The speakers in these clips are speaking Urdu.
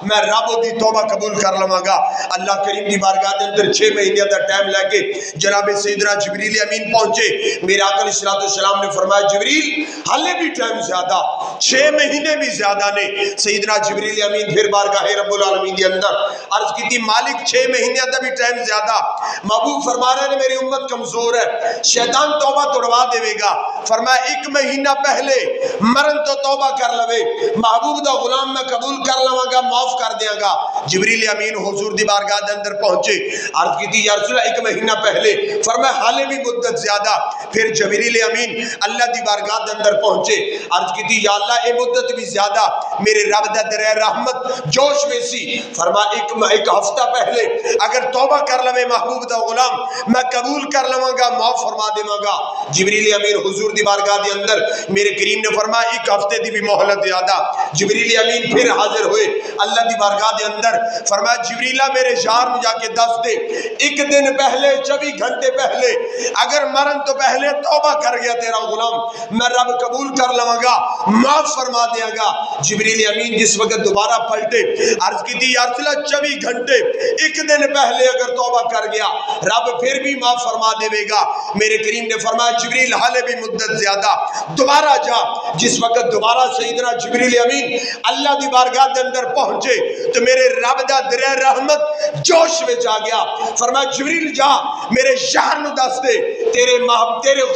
میں رب دی توبہ قبول کر لواں گا۔ اللہ کریم دی بارگاہ دے اندر 6 مہینے دا ٹائم لے کے جناب سیدنا جبریل امین پہنچے۔ میرے آقا علیہ السلام نے فرمایا جبریل حالے بھی ٹائم زیادہ، 6 مہینے بھی زیادہ نے۔ سیدنا جبریل امین پھر بارگاہ رب العالمین دے اندر عرض کی تھی مالک 6 مہینے دا بھی ٹائم زیادہ۔ محبوب فرما رہے ہیں میری امت کمزور ہے، شیطان توبہ توڑوا دے گا۔ فرمایا 1 مہینہ پہلے مرن تو توبہ کر لوے، محبوب دا غلام میں قبول کر لواں گا، معاف کر دیاں گا۔ جبریل امین حضور دی بارگاہ دے اندر پہنچے، عرض کی تھی یا رسول اللہ 1 مہینہ پہلے، فرمایا حالے بھی مدت زیادہ۔ پھر جبریل امین اللہ دی بارگاہ دے اندر پہنچے، عرض کی تھی یا اللہ اے مدت بھی زیادہ، میرے رب دا درہ رحمت جوش میں سی۔ فرمایا 1 ہفتہ پہلے اگر توبہ کر لوے محبوب دا غلام میں قبول کر لواں گا، معاف فرما دیواں گا۔ جبریل امین حضور دی بارگاہ دے اندر میرے کریم نے فرمایا 1 ہفتے دی بھی مہلت زیادہ۔ جبریل امین پھر حاضر ہوئے اللہ دی بارگاہ دے اندر، فرمایا جبریلہ میرے یار نو جا کے دس دے 1 دن پہلے 24 گھنٹے پہلے اگر مرن تو پہلے توبہ کر گیا تیرا غلام، میں رب قبول کر لواں گا، معاف فرما دیاں گا۔ جبریل امین جس وقت دوبارہ پلٹے، عرض کی تھی یا رسول اللہ 24 گھنٹے 1 دن پہلے اگر توبہ کر گیا رب پھر بھی معاف فرما دے گا۔ میرے کریم نے فرمایا جبریل حالے بھی مدت زیادہ، دوبارہ جا۔ جس وقت دوبارہ سیدنا جبریل امین اللہ دی بارگاہ دے اندر پہنچے تو میرے رب دا درہ رحمت جوش میں جا گیا۔ فرمایا جبریل جا میرے شہر نو دس دے تیرے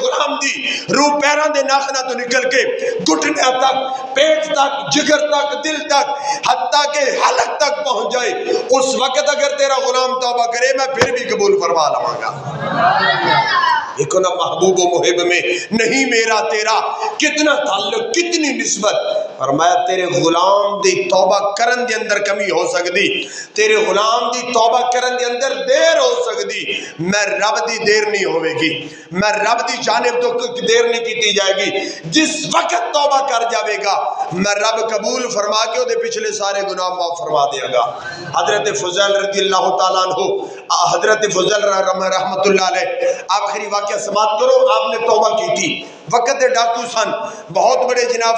غلام دی روح پیران دے ناخنہ تو نکل کے گھٹنے تک، پیٹ تک، جگر تک، دل تک، حتیٰ کہ حلق تک پہنچ جائے، اس وقت اگر تیرا غلام توبہ کرے میں پھر بھی قبول فرما لواں گا۔ دیکھو نا محبوب و محب میں نہیں میرا تیرا کتنا تعلق، کتنی نسبت۔ فرمایا تیرے غلام دی توبہ کرن دے اندر کمی ہو سکتی، تیرے غلام دی توبہ کرن دے اندر دیر ہو سکتی، میں رب دی دیر نہیں ہوئے گی، میں رب دی جانب تو دیر نہیں کیتی جائے گی۔ جس وقت توبہ کر جاوے گا میں رب قبول فرما کے دے پچھلے سارے گناہ معاف فرما دیا گا۔ حضرت فضیل رضی اللہ تعالیٰ عنہ، حضرت فضیل رحمت اللہ علیہ، آخری واقعہ سماعت کرو۔ آپ نے توبہ کی تھی، وقت دے ڈاکو سن، بہت بڑے جناب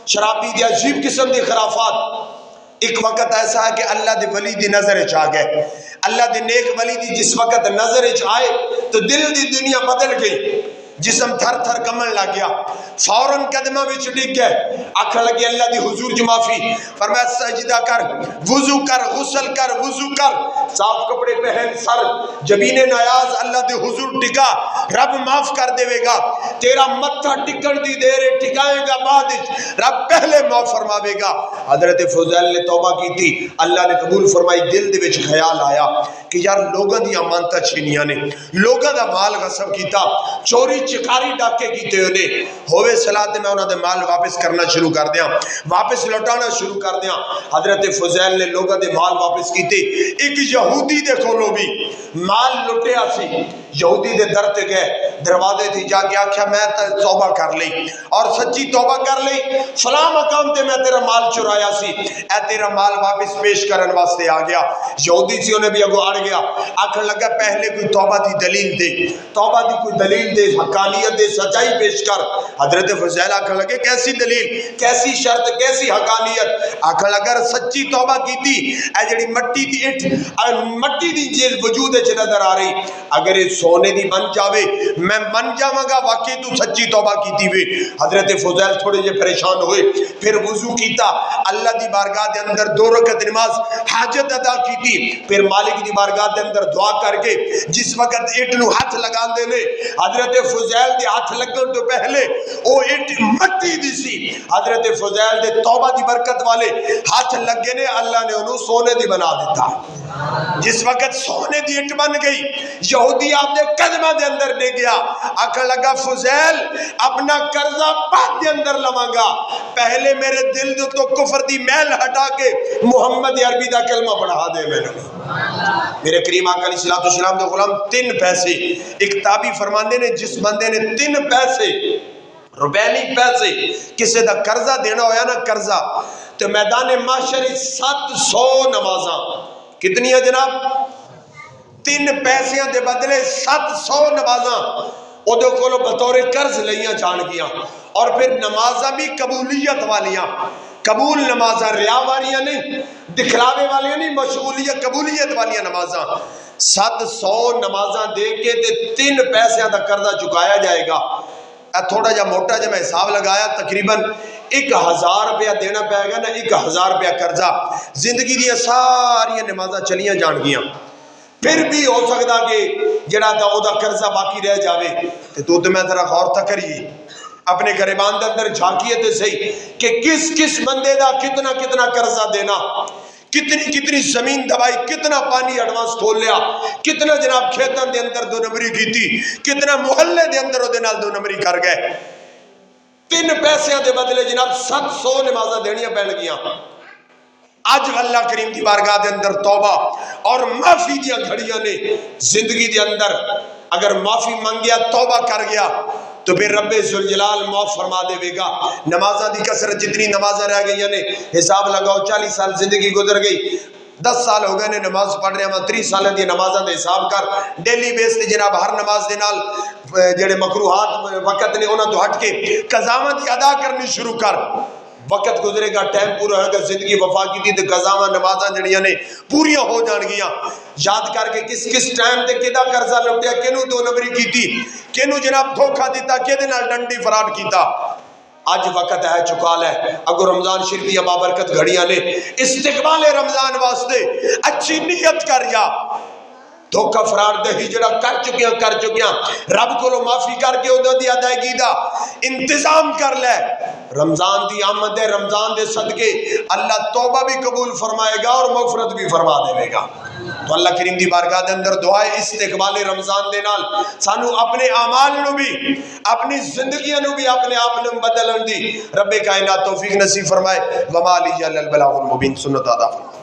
شرابی دی عجیب قسم دی خرافات۔ ایک وقت ایسا ہے کہ اللہ دے ولی دی نظر چاہ گئے، اللہ دے نیک ولی دی جس وقت نظر چاہے تو دل دی دنیا بدل گئی، جسم تھر تھر کمن لگ گیا، فوراً قدمہ بھی ڈگ گئے، آکھن لگے اللہ دی حضور جو معافی، فرمایا سجدہ کر، وضو کر، غسل کر، وضو کر، صاف کپڑے پہن، سر جبین نیاز اللہ دی حضور ٹکا، رب معاف کر دے گا، تیرا متھا ٹکن دی دیر ٹکائے گا، بعد رب پہلے معاف فرماوے گا۔ حضرت فضیل نے توبہ کی تھی، اللہ نے قبول فرمائی۔ دل دے وچ خیال آیا کہ یار لوگاں دی امانتاں چھینیاں نے، لوگاں دا مال غصب کیتا، چوری چکاری ڈاکے کیتے انہیں، ہوئے صلاح میں انہوں نے مال واپس کرنا شروع کر دیا، واپس لوٹانا شروع کر دیا۔ حضرت فضیل نے لوگوں دے مال واپس کیتے۔ ایک یہودی دے کولو بھی مال لٹیا سی، یہودی دے در تے گئے، دروازے تھی جا کے آکھیا میں توبہ کر لی اور سچی توبہ کر لی، فلاں مقام تے میں تیرا مال چرایا سی، اے تیرا مال واپس پیش کرن واسطے آ گیا۔ یہودی سی انہیں بھی اگو اڑ گیا، آکھن لگا پہلے کوئی توبہ دی دلیل دے، توبہ دی کوئی دلیل دے، حقانیت دے، سچائی پیش کر۔ حضرت فضیل آکھن لگے کیسی دلیل، کیسی شرط، کیسی حقانیت؟ آکھن لگا سچی توبہ کی تھی، اے جڑی مٹی دی اٹھ مٹی دی جیل وجود ہے نظر آ رہی، اگر یہ سونے دی بن جاوے میں من جاواں گا واقعی تو سچی توبہ کی تھی وے۔ حضرت فضیل تھوڑے جے پریشان ہوئے، پھر وضو کیتا، اللہ دی بارگاہ دے اندر 2 رکعت نماز حاجت ادا کی تھی، پھر مالک دی بارگاہ دے اندر دعا کر کے جس وقت اٹھ نو ہاتھ لگان دے لے، حضرت فضیل دے ہاتھ لگن تو پہلے او اٹھ مٹی دی سی، حضرت فضیل دے توبہ دی برکت والے ہاتھ لگے نے، اللہ نے انہوں سونے دی بنا دیتا۔ جس وقت سونے دی اٹھ بن گئی، یہودی آپ دے قدمہ دے اندر دے گیا، آکھن لگا فضیل اپنا قرضہ بعد دے اندر لواں گا، پہلے میرے دل دے تو کفر دی میل ہٹا کے محمد عربی دا کلمہ پڑھا دے میں نے۔ میرے کریم آقا علیہ السلام دے غلام 3 پیسے، ایک تابعی فرماندے نے جس بندے نے 3 پیسے روپے نہیں پیسے کسے دا قرضہ دینا ہویا نا قرضہ، تو میدان محشر 700 نمازاں کتنی ہے جناب؟ 3 پیسیاں دے بدلے 700 نمازاں او دے کولو بطور قرض لئیاں جان گیاں، اور پھر نمازاں بھی قبولیت والیاں، قبول نمازاں، ریا والیاں نہیں، دکھلاوے والیاں نہیں، مشغولیت قبولیت والیاں نمازاں۔ 700 نمازاں دے کے تے 3 پیسے دا قرضہ چکایا جائے گا۔ تھوڑا جا موٹا جب میں حساب لگایا تقریباً 1000 روپیہ دینا پائے گا نا، 1000 روپیہ قرضہ، زندگی دیا ساری نمازاں چلیاں جان گیاں۔ پھر بھی ہو سکتا کہ جڑا دا او دا قرضہ باقی رہ جاوے، تو میں ذرا غور تک کریے، اپنے گریبان دے اندر جھانکیے تے صحیح کہ کس بندے دا کتنا قرضہ دینا، کتنی زمین دبائی، کتنا پانی ایڈوانس کھول لیا، کتنا جناب کھیتاں دے اندر 2 نمبری کیتی، کتنا محلے دے اندر او دے نال 2 نمبری کر گئے۔ 3 پیسیاں دے بدلے جناب 700 نمازاں دینیاں پہن گیاں۔ آج اللہ کریم دی بارگاہ دے اندر توبہ اور معافی دیاں گھڑیاں نے زندگی دے اندر، اگر معافی منگیا توبہ کر گیا تو پھر رب ذوالجلال معاف فرما دے گا۔ نمازاں دی کثرت جتنی نمازاں رہ گئی نے، حساب لگاؤ 40 سال زندگی گزر گئی، 10 سال ہو گئے نے نماز پڑھ رہے ہیں، 30 سال دی نمازاں دے حساب کر، ڈیلی بیس تے جناب ہر نماز دے نال جڑے مکروہات وقت نے انہاں تو ہٹ کے قضاواں دی ادا کرنی شروع کر۔ وقت گزرے گا، ٹائم پورا ہوئے گا، زندگی وفا کی تھی تے قضاواں نمازاں جڑیاں نے پوریاں ہو جان گیاں۔ یاد کر کے کس ٹائم تے کدا قرضہ لوٹیا، کینوں 2 نمبری کیتی، کینوں جناب دھوکا دیتا، کدے نال ڈنڈی فراڈ کیتا۔ آج وقت ہے چکا لے، اگر رمضان شریف یا بابرکت گھڑیاں نے استقبال رمضان واسطے اچھی نیت کر یا دھوکا فراڈ دہی جڑا کر چکیاں رب کو معافی کر کے انہوں دی ادائیگی دا انتظام کر لے۔ رمضان دی آمد ہے، رمضان دے صدقے اللہ توبہ بھی قبول فرمائے گا اور مغفرت بھی فرما دے گا۔ تو اللہ کریم دی بارگاہ دے اندر دعائے استقبال رمضان دے نال سانو اپنے اعمال نو بھی، اپنی زندگیاں نو بھی اپنے آپ نو بدلن دی رب کائنات توفیق نصیب فرمائے۔ وما علی البلاغ المبین، سنت ادا فرمائے۔